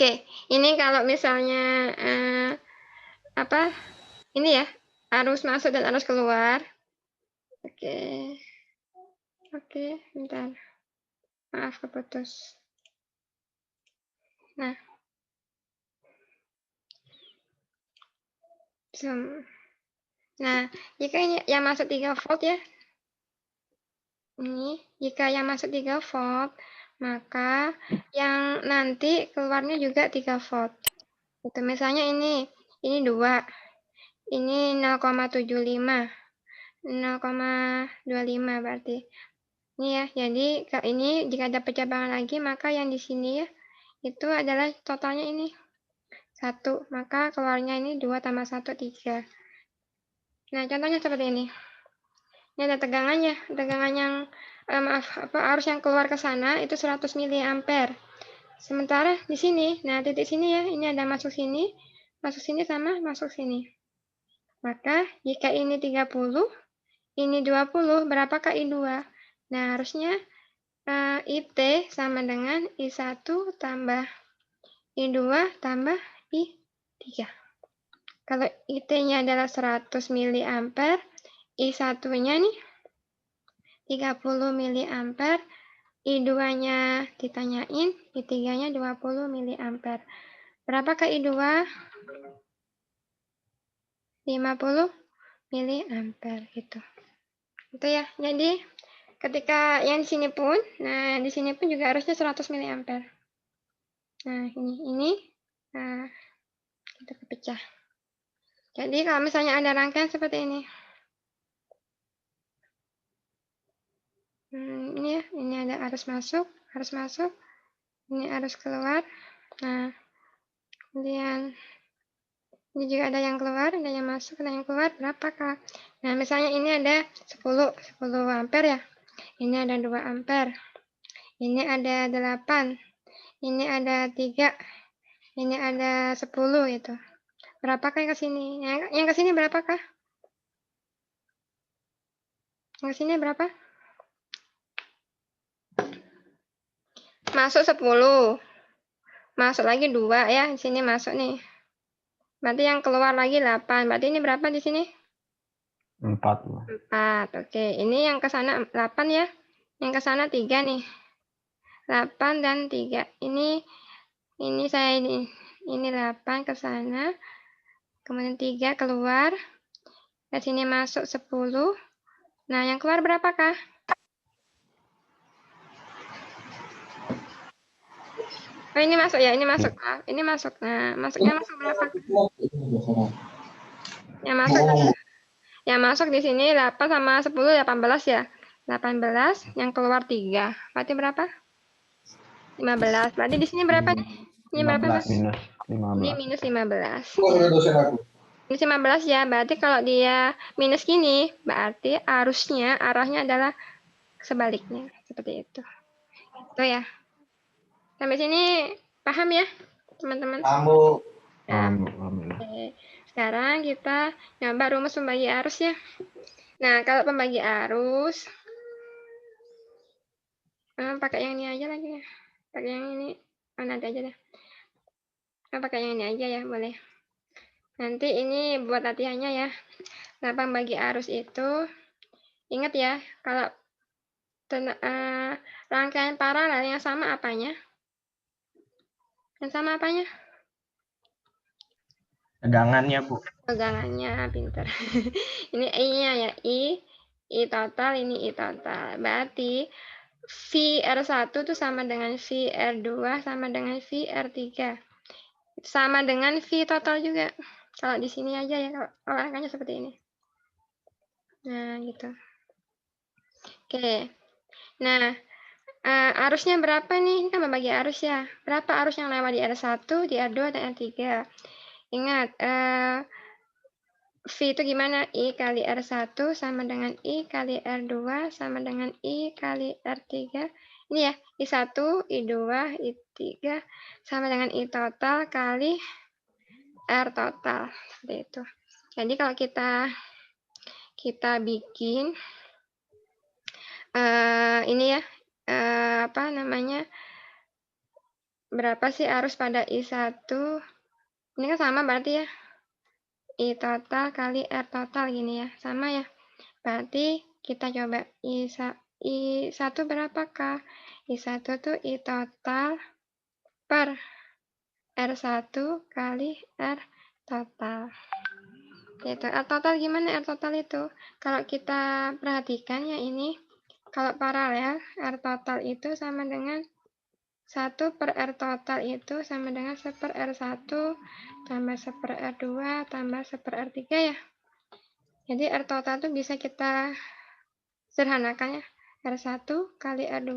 Oke, ini kalau misalnya apa? Ini ya, arus masuk dan arus keluar. Oke. Oke, bentar. Maaf keputus. Nah. Nah, jika ini yang masuk 3 volt ya. Ini, jika yang masuk 3 volt, maka yang nanti keluarnya juga 3 volt. Itu misalnya ini 2. Ini 0,75. 0,25 berarti. Ini ya, jadi ini jika ada pencabangan lagi, maka yang di sini ya, itu adalah totalnya ini 1, maka keluarnya ini 2 tambah 1, 3. Nah, contohnya seperti ini. Ini ada tegangannya, tegangan yang, arus yang keluar ke sana itu 100 mA. Sementara di sini, nah titik sini ya, ini ada masuk sini sama masuk sini. Maka jika ini 30, ini 20, berapakah I2? Nah, harusnya IT sama dengan I1 tambah I2 tambah I3. Kalau IT-nya adalah 100 mA, I1-nya nih 30 mA, I2-nya ditanyain, I3-nya 20 mA. Berapakah I2? 50 mA gitu. Itu ya. Jadi ketika yang di sini pun, nah di sini pun juga harusnya 100 mA. Nah, ini nah itu kepecah. Jadi kalau misalnya ada rangkaian seperti ini. Ini ya, ini ada arus masuk, ini arus keluar. Nah, kemudian ini juga ada yang keluar, ada yang masuk, ada yang keluar, berapakah? Nah, misalnya ini ada 10 ampere ya. Ini ada 2 ampere. Ini ada 8. Ini ada 3. Ini ada 10 itu. Berapakah yang ke sini? Yang ke sini berapakah? Yang ke sini berapa? Masuk 10. Masuk lagi 2 ya, di sini masuk nih. Berarti yang keluar lagi 8. Berarti ini berapa di sini? 4. 4. Oke, ini yang ke sana 8 ya. Yang ke sana 3 nih. 8 dan 3. Ini saya ini 8 ke sana. Kemudian 3 keluar. Ke sini masuk 10. Nah, yang keluar berapakah? Oh, ini masuk ya, ini masuk. Ini masuk. Nah, masuknya masuk berapa? Yang masuk di sini 8 sama 10, 18 ya. 18, yang keluar 3. Berarti berapa? 15. Berarti di sini berapa nih? Ini berapa, Mas? Minus 15. Ini minus 15. Minus 15 ya, berarti kalau dia minus gini, berarti arahnya adalah sebaliknya. Seperti itu. Itu ya. Sampai sini paham ya, teman-teman? Nah, oke. Sekarang kita nyoba rumus pembagi arus ya. Nah, kalau pembagi arus, pakai yang ini aja lagi ya. Pakai yang ini, nanti aja deh. Pakai yang ini aja ya, boleh. Nanti ini buat latihannya ya. Nah, pembagi arus itu, ingat ya, kalau rangkaian paralel yang sama apanya? Yang sama apanya? Tegangannya, Bu. Tegangannya, pinter. Ini I-nya ya, I total, ini I total. Berarti VR1 itu sama dengan VR2 sama dengan VR3. Sama dengan V total juga. Kalau di sini aja ya, kalau angkanya seperti ini. Nah, gitu. Oke. Nah, arusnya berapa nih? Ini kan membagi arus ya. Berapa arus yang lewat di R1, di R2, dan R3? Ingat, V itu gimana? I kali R1 sama dengan I kali R2 sama dengan I kali R3. Ini ya, I1, I2, I3 sama dengan I total kali R total. Seperti itu. Jadi kalau kita bikin ini ya, apa namanya, berapa sih arus pada I1? Ini kan sama berarti ya. I total kali R total gini ya. Sama ya. Berarti kita coba I1 berapakah? I1 tuh I total per R1 kali R total. Itu R total gimana R total itu? Kalau kita perhatikan ya ini, kalau paralel R total itu sama dengan 1 per R total itu sama dengan 1 per R1 tambah 1 per R2 tambah 1 per R3 ya. Jadi R total itu bisa kita sederhanakan ya. R1 kali R2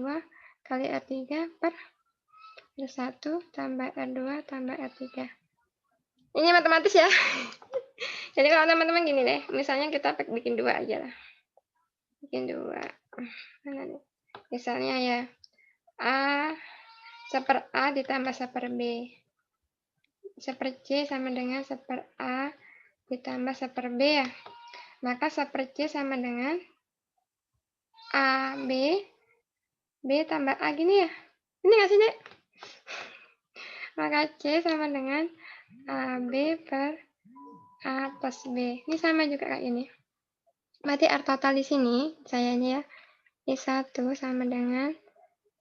kali R3 per R1 tambah R2 tambah R3. Ini matematis ya. Jadi kalau teman-teman gini deh, misalnya kita bikin 2 aja lah. Bikin 2. Mana nih? Misalnya ya, A 1 per A ditambah 1 per B. 1 per C sama dengan 1 per A ditambah 1 per B ya. Maka 1 per C sama dengan AB, B tambah A gini ya. Ini nggak sih, Dek? Maka C sama dengan AB per A plus B. Ini sama juga kayak ini. Berarti R total di sini, sayanya ya, I1 sama dengan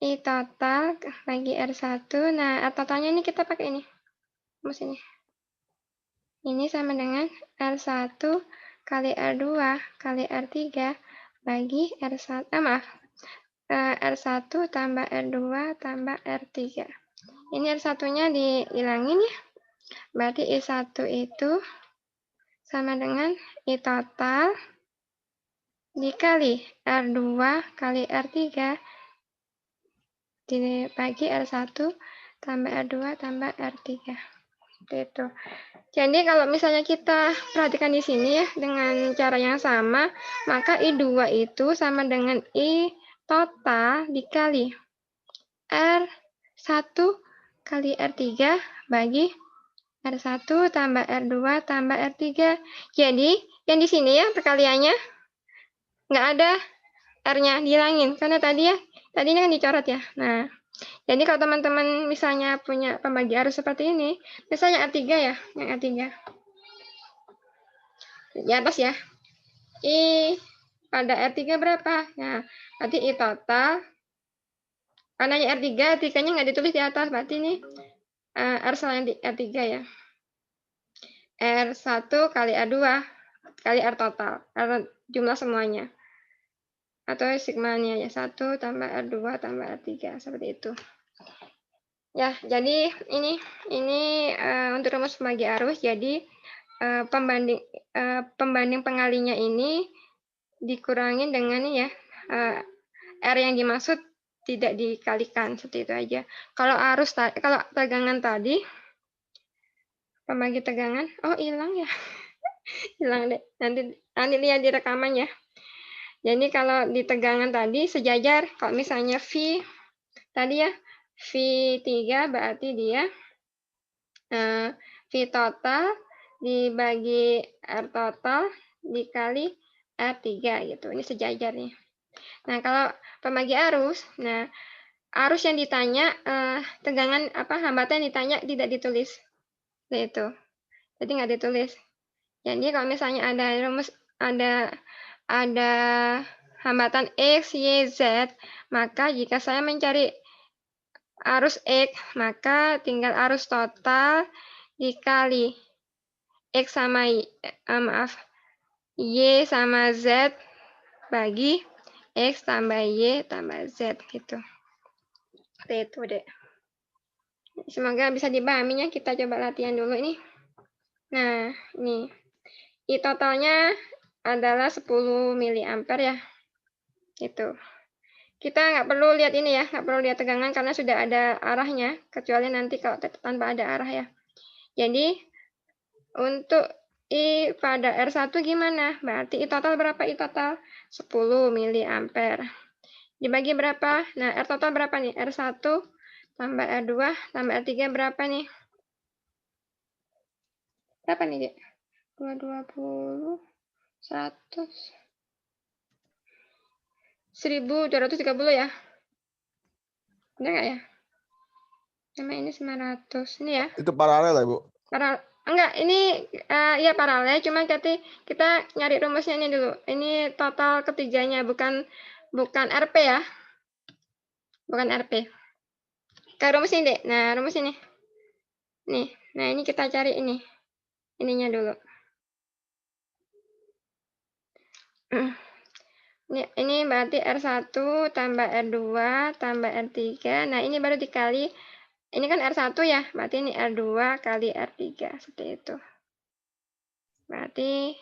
I total bagi R1. Nah, R totalnya ini kita pakai ini. Rumus ini. Ini sama dengan R1 kali R2 kali R3 bagi R1, R1 tambah R2 tambah R3. Ini R1-nya dihilangin ya. Berarti I1 itu sama dengan I total dikali R2 kali R3 dibagi R1 tambah R2 tambah R3. Itu. Jadi kalau misalnya kita perhatikan di sini ya, dengan cara yang sama, maka I2 itu sama dengan I total dikali R1 kali R3 bagi R1 tambah R2 tambah R3. Jadi, yang di sini ya perkaliannya nggak ada R-nya, dihilangin. Karena tadinya kan dicoret ya. Nah, jadi kalau teman-teman misalnya punya pembagi arus seperti ini, misalnya R3 ya, yang R3. Di atas ya. I pada R3 berapa? Nah, berarti I total. Karena R3, R3-nya nggak ditulis di atas, berarti ini R selain R3 ya. R1 kali R2 kali R total, R jumlah semuanya. Atau sigmanya ya, 1 tambah R2 tambah R3, seperti itu. Ya, jadi ini untuk rumus pembagi arus. Jadi pembanding pengalinya ini dikurangin dengan ya R yang dimaksud tidak dikalikan, seperti itu aja. Kalau tegangan tadi, pembagi tegangan, oh hilang ya, hilang deh. Nanti lihat di rekaman ya. Jadi kalau di tegangan tadi sejajar, kalau misalnya V tadi ya, V3 berarti dia V total dibagi R total dikali R3 gitu. Ini sejajar nih. Nah, kalau pembagi arus, nah arus yang ditanya, tegangan hambatan yang ditanya tidak ditulis. Itu. Jadi nggak ditulis. Jadi kalau misalnya ada rumus, ada hambatan X, Y, Z, maka jika saya mencari arus X, maka tinggal arus total dikali X sama Y sama Z bagi X tambah Y tambah Z gitu. Seperti itu deh. Semoga bisa dipahami ya. Kita coba latihan dulu ini. Nah, ini. I totalnya adalah 10 miliampere ya. Itu. Kita nggak perlu lihat ini ya, nggak perlu lihat tegangan karena sudah ada arahnya, kecuali nanti kalau tanpa ada arah ya. Jadi, untuk I pada R1 gimana? Berarti I total berapa? I total 10 miliampere. Dibagi berapa? Nah, R total berapa nih? R1 tambah R2 tambah R3 berapa nih? Berapa nih, Dek? 220, 100, 1230 ya? Benar nggak ya? sama ini 900. Ini ya. Itu paralel ya, Bu? Enggak, ini ya paralel, cuma kita nyari rumusnya ini dulu. Ini total ketiganya, bukan RP ya. Bukan RP. Ke rumus ini, Dek. Nah, rumus ini. Nih, nah ini kita cari ini. Ininya dulu. Ini berarti R1 tambah R2 tambah R3. Nah, ini baru dikali. Ini kan R1 ya, berarti ini R2 kali R3. Seperti itu. Berarti,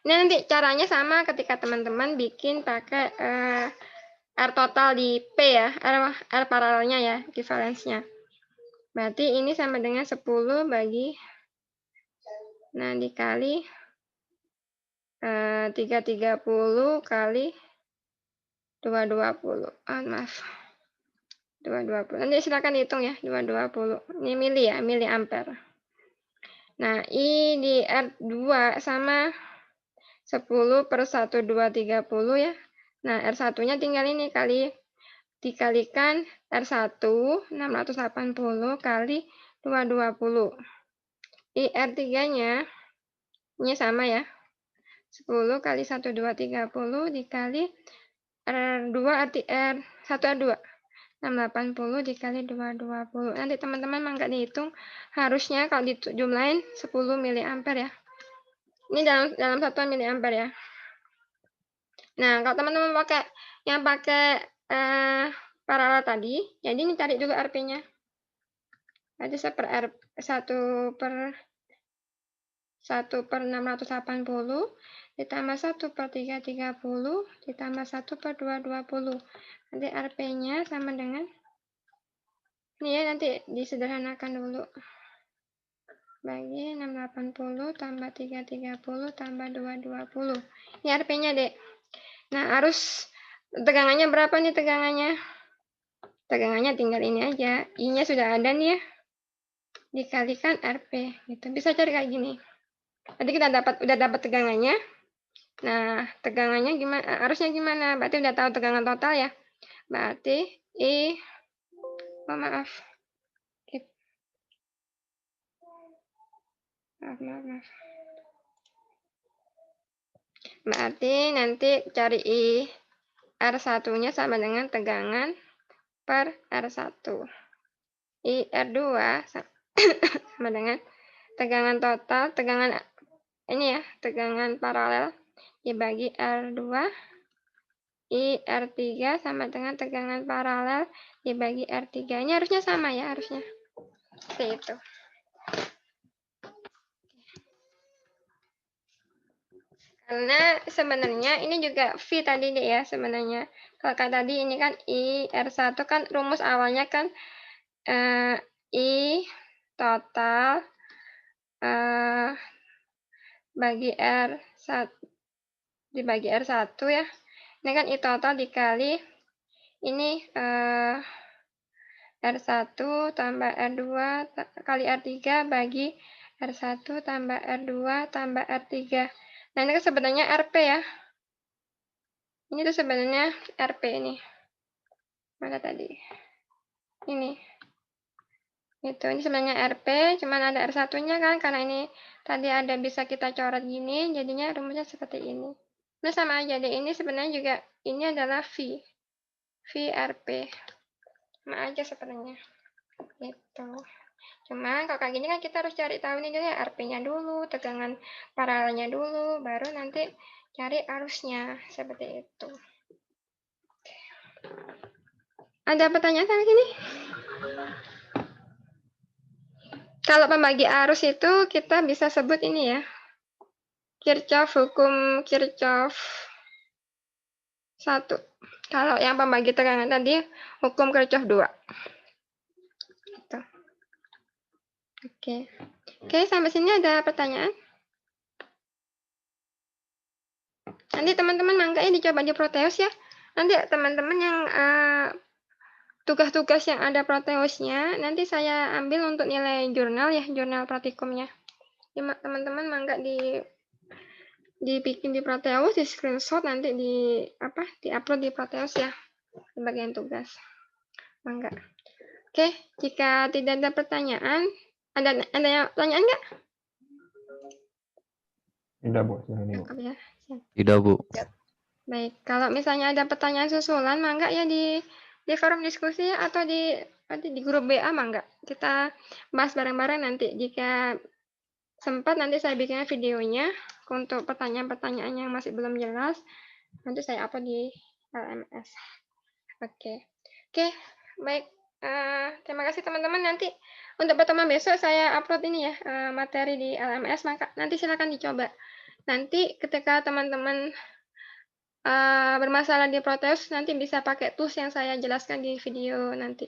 ini nanti caranya sama ketika teman-teman bikin pakai R total di P ya, R paralelnya ya, equivalence-nya. Berarti ini sama dengan 10 bagi, nah dikali 330 kali 220. Maaf. 220. Nanti silakan hitung ya, 220. Ini mili ya, mili ampere. Nah, I di R2 sama 10 per 1230 ya. Nah, R1-nya tinggal ini dikalikan R1 680 kali 220. I R3-nya ini sama ya. 10 kali 1230 dikali R2 1 R2. 680 dikali 220. Nanti teman-teman nggak dihitung, harusnya kalau dijumlahin 10 miliampere ya. Ini dalam satuan miliampere ya. Nah, kalau teman-teman pakai paralel tadi, jadi ini cari dulu RP-nya. Jadi 1 per 680 ditambah 1 per 330 ditambah 1 per 220. Nanti RP-nya sama dengan ini ya, nanti disederhanakan dulu. Bagi 680 tambah 330 tambah 220. Ini RP-nya, Dek. Nah, arus tegangannya berapa nih tegangannya? Tegangannya tinggal ini aja. I-nya sudah ada nih ya. Dikalikan RP. Gitu. Bisa cari kayak gini. Tadi kita udah dapat tegangannya. Nah, tegangannya gimana? Arusnya gimana? Berarti udah tahu tegangan total ya. Berarti maaf. Maaf. Berarti nanti cari R1-nya sama dengan tegangan per R1. R2 sama dengan tegangan total, tegangan ini ya, tegangan paralel dibagi R2. R3 sama dengan tegangan paralel dibagi R3. Ini harusnya sama ya, harusnya. Seperti itu. Karena sebenarnya ini juga V tadi deh ya sebenarnya. Kalau tadi ini kan R1 kan rumus awalnya kan I total bagi R1 dibagi R1 ya. Ini kan I total dikali ini R1 tambah R2 kali R3 bagi R1 tambah R2 tambah R3. Nah, ini kan sebenarnya RP ya. Ini tuh sebenarnya RP ini. Mana tadi? Ini. Ini sebenarnya RP, cuman ada R1-nya kan, karena ini tadi ada bisa kita coret gini, jadinya rumusnya seperti ini. Nah, sama aja deh, ini sebenarnya juga, ini adalah V. VRP. Sama aja sebenarnya. Gitu. Cuman kalau kayak gini kan kita harus cari tahu nih dulu ya, RP-nya dulu, tegangan paralelnya dulu, baru nanti cari arusnya. Seperti itu. Ada pertanyaan lagi nih? Kalau pembagi arus itu kita bisa sebut ini ya. Hukum Kirchhoff 1. Kalau yang pembagi tegangan tadi, hukum Kirchhoff 2. Gitu. Oke, sampai sini ada pertanyaan? Nanti teman-teman mangkanya dicoba di Proteus ya. Nanti teman-teman yang tugas-tugas yang ada Proteusnya, nanti saya ambil untuk nilai jurnal ya, jurnal praktikumnya. Teman-teman mangga dibikin di Proteus, di screenshot, nanti di upload di Proteus ya, di bagian tugas. Mangga. Oke, jika tidak ada pertanyaan, ada pertanyaan nggak? Tidak, Bu. Silahkan, Bu. Cakep ya. Siap. Tidak, Bu. Baik, kalau misalnya ada pertanyaan susulan, mangga ya di forum diskusi atau di grup WA, mangga. Kita bahas bareng-bareng nanti. Jika sempat nanti saya bikin videonya untuk pertanyaan-pertanyaan yang masih belum jelas. Nanti saya upload di LMS. Oke. Oke, baik. Terima kasih teman-teman. Nanti untuk pertemuan besok saya upload ini ya, materi di LMS, maka nanti silakan dicoba. Nanti ketika teman-teman bermasalah di Proteus, nanti bisa pakai tools yang saya jelaskan di video nanti.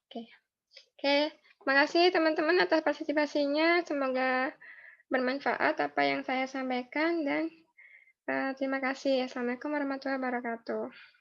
Oke. Oke, terima kasih teman-teman atas partisipasinya. Semoga bermanfaat apa yang saya sampaikan dan terima kasih. Assalamualaikum warahmatullahi wabarakatuh.